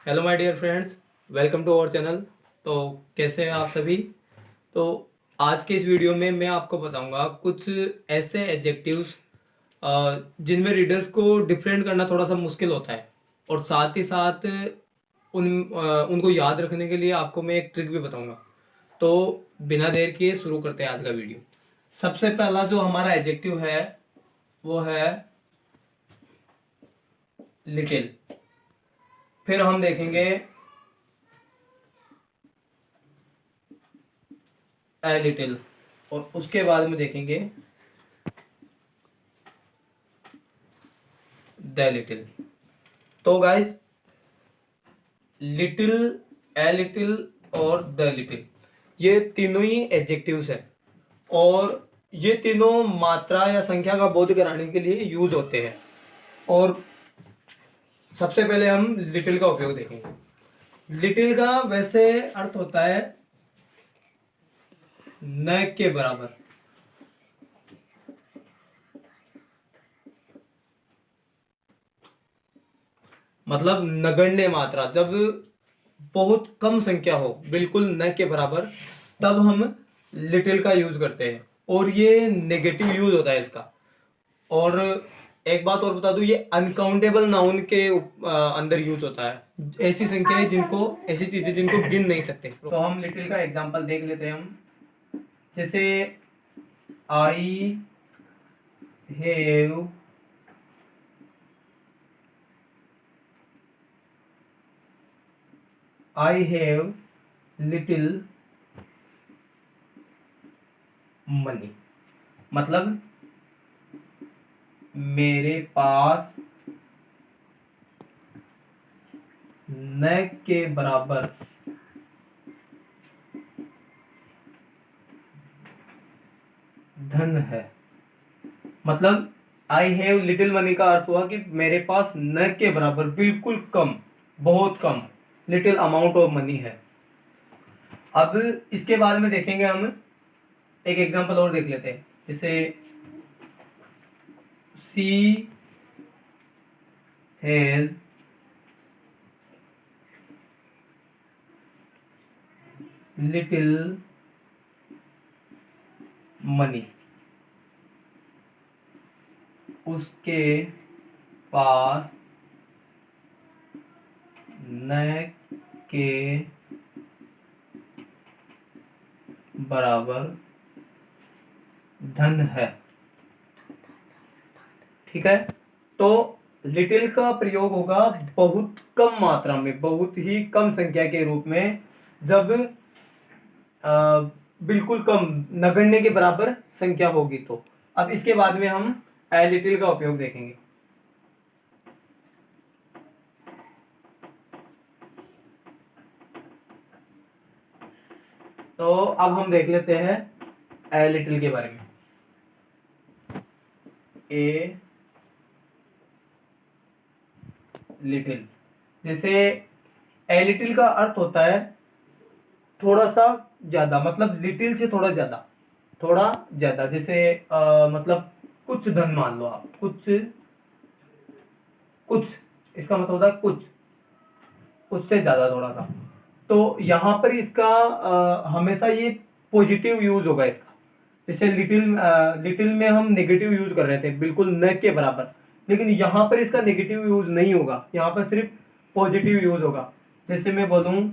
Hello my dear friends, welcome to our channel. तो कैसे हैं आप सभी। तो आज के इस वीडियो में मैं आपको बताऊंगा कुछ ऐसे एडजेक्टिव्स जिनमें रीडर्स को डिफरेंट करना थोड़ा सा मुश्किल होता है, और साथ ही साथ उनको याद रखने के लिए आपको मैं एक ट्रिक भी बताऊंगा। तो बिना देर किए शुरू करते हैं आज का वीडियो। सबसे पहला जो हमारा एडजेक्टिव है वो है लिटिल। फिर हम देखेंगे ए लिटिल, और उसके बाद में देखेंगे द लिटिल। तो गाइज, लिटिल, ए लिटिल और द लिटिल, ये तीनों ही एडजेक्टिव्स है, और ये तीनों मात्रा या संख्या का बोध कराने के लिए यूज होते हैं। और सबसे पहले हम लिटिल का उपयोग देखेंगे। लिटिल का वैसे अर्थ होता है न के बराबर। मतलब नगण्य मात्रा, जब बहुत कम संख्या हो, बिल्कुल न के बराबर, तब हम लिटिल का यूज करते हैं, और ये नेगेटिव यूज होता है इसका। और एक बात और बता दूं, ये अनकाउंटेबल नाउन के अंदर यूज होता है। ऐसी संख्याएं जिनको, ऐसी चीजें जिनको गिन नहीं सकते। तो हम लिटिल का एग्जांपल देख लेते हैं हम। जैसे आई हैव लिटिल मनी। मतलब मेरे पास न के बराबर धन है। मतलब आई हैव लिटिल मनी का अर्थ हुआ कि मेरे पास न के बराबर, बिल्कुल कम, बहुत कम, लिटिल अमाउंट ऑफ मनी है। अब इसके बाद में देखेंगे हम, एक एग्जांपल और देख लेते हैं। जैसे सी हैज लिटिल मनी। उसके पास न के बराबर धन है। ठीक है। तो लिटिल का प्रयोग होगा बहुत कम मात्रा में, बहुत ही कम संख्या के रूप में, जब बिल्कुल कम, नगण्य के बराबर संख्या होगी। तो अब इसके बाद में हम ए लिटिल का उपयोग देखेंगे। तो अब हम देख लेते हैं ए लिटिल के बारे में। ए लिटिल, जैसे ए लिटिल का अर्थ होता है थोड़ा सा ज्यादा, मतलब लिटिल से थोड़ा ज्यादा, थोड़ा ज्यादा। जैसे मतलब कुछ धन मान लो आप, कुछ, कुछ, इसका मतलब होता है कुछ, उससे ज्यादा, थोड़ा सा। तो यहाँ पर इसका हमेशा ये पॉजिटिव यूज होगा इसका। जैसे लिटिल में हम नेगेटिव यूज कर रहे थे, बिल्कुल न के बराबर, लेकिन यहाँ पर इसका नेगेटिव यूज नहीं होगा, यहाँ पर सिर्फ पॉजिटिव यूज होगा। जैसे मैं बोलूं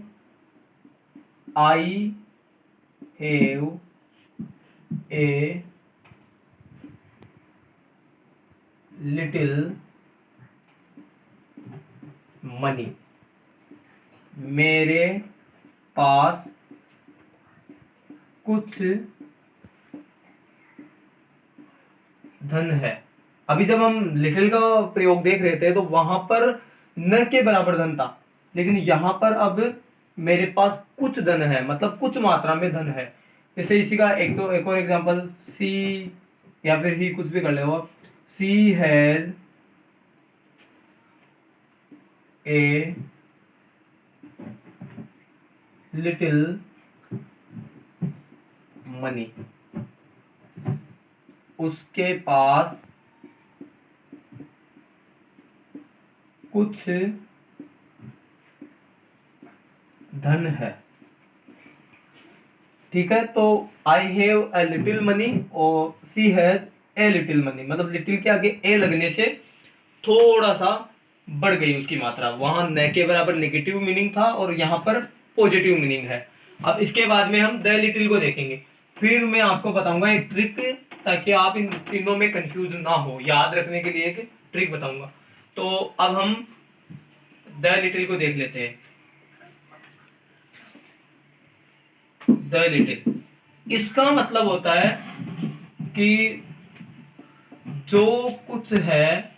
I have a little money. मेरे पास कुछ धन है। अभी जब हम लिटिल का प्रयोग देख रहे थे तो वहां पर न के बराबर धन था, लेकिन यहां पर अब मेरे पास कुछ धन है, मतलब कुछ मात्रा में धन है। जैसे इसी का एक और एग्जांपल, सी, या फिर ही, कुछ भी कर ले हो। सी हैज ए लिटिल मनी। उसके पास कुछ धन है, ठीक है। तो I have a little money और सी हैज ए लिटिल मनी, मतलब लिटिल के आगे ए लगने से थोड़ा सा बढ़ गई उसकी मात्रा, वहां न के बराबर नेगेटिव मीनिंग था और यहाँ पर पॉजिटिव मीनिंग है। अब इसके बाद में हम द लिटिल को देखेंगे, फिर मैं आपको बताऊंगा एक ट्रिक, ताकि आप इन तीनों में कंफ्यूज ना हो, याद रखने के लिए एक ट्रिक बताऊंगा। तो अब हम द लिटिल को देख लेते हैं। द लिटिल, इसका मतलब होता है कि जो कुछ है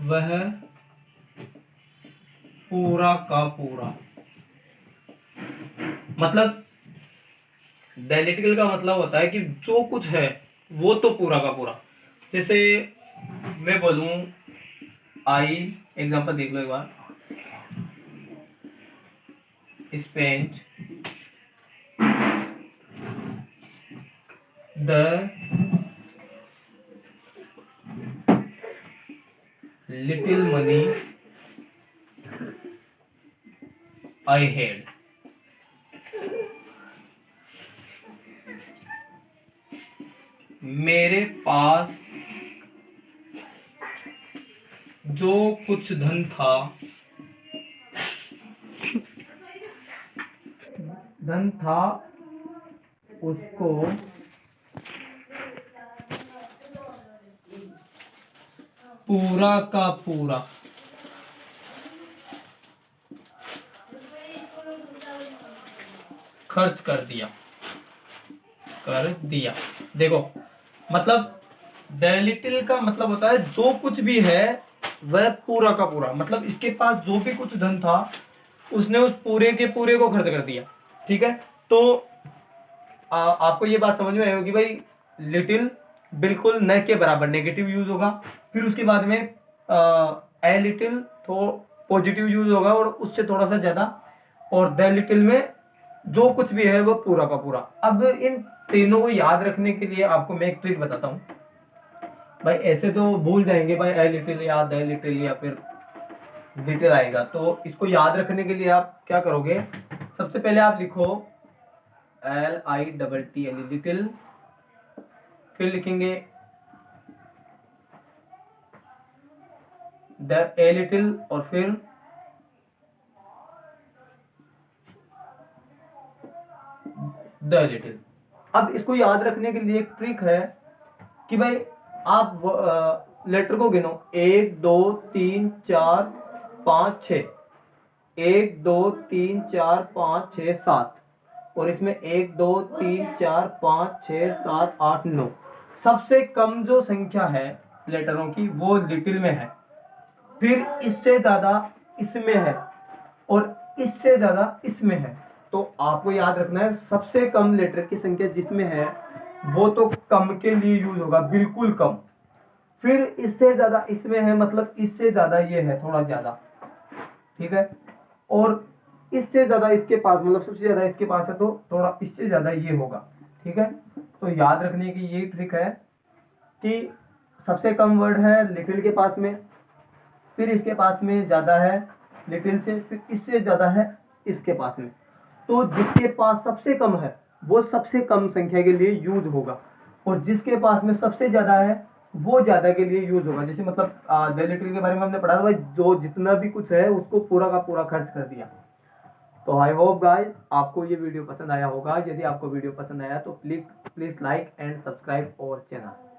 वह पूरा का पूरा, मतलब द लिटिल का मतलब होता है कि जो कुछ है वो तो पूरा का पूरा। जैसे मैं बोलूं आई, एग्जांपल देख लो एक बार, spent the little money I had, मेरे पास जो कुछ धन था उसको पूरा का पूरा खर्च कर दिया। देखो, मतलब द लिटिल का मतलब होता है जो कुछ भी है वह पूरा का पूरा, मतलब इसके पास जो भी कुछ धन था उसने उस पूरे के पूरे को खर्च कर दिया, ठीक है। तो आपको ये बात समझ में आई होगी भाई, लिटिल बिल्कुल न के बराबर नेगेटिव यूज होगा, फिर उसके बाद में ए लिटिल तो पॉजिटिव यूज होगा और उससे थोड़ा सा ज्यादा, और द लिटिल में जो कुछ भी है वो पूरा का पूरा। अब इन तीनों को याद रखने के लिए आपको मैं एक ट्रिक बताता हूँ भाई, ऐसे तो भूल जाएंगे भाई, ए लिटिल या द लिटिल या फिर लिटिल आएगा। तो इसको याद रखने के लिए आप क्या करोगे, सबसे पहले आप लिखो LITTL लिटिल, फिर लिखेंगे द ए लिटिल और फिर द लिटिल। अब इसको याद रखने के लिए एक ट्रिक है कि भाई आप लेटर को गिनो, 1 2 3 4 5 6, 1 2 3 4 5 6 7, और इसमें 1 2 3 4 5 6 7 8 9, सबसे कम जो संख्या है लेटरों की वो लिटिल में है, फिर इससे ज्यादा इसमें है और इससे ज्यादा इसमें है। तो आपको याद रखना है सबसे कम लेटर की संख्या जिसमें है वो तो कम के लिए यूज होगा, बिल्कुल कम, फिर इससे ज्यादा इसमें है, मतलब इससे ज्यादा ये है थोड़ा ज्यादा, ठीक है, और इससे ज्यादा इसके पास, मतलब सबसे ज्यादा इसके पास है तो थोड़ा इससे ज्यादा ये होगा, ठीक है। तो याद रखने की ये ट्रिक है कि सबसे कम वर्ड है लिटिल के पास में, फिर इसके पास में ज्यादा है लिटिल से, फिर इससे ज्यादा है इसके पास में, तो जिसके पास सबसे कम है वो सबसे कम संख्या के लिए यूज होगा, और जिसके पास में सबसे ज्यादा है वो ज्यादा के लिए यूज होगा। जैसे मतलब द लिटिल के बारे में हमने पढ़ा था भाई, जो जितना भी कुछ है उसको पूरा का पूरा खर्च कर दिया। तो आई होप गाइस आपको ये वीडियो पसंद आया होगा। यदि आपको वीडियो पसंद आया तो please like and subscribe our channel.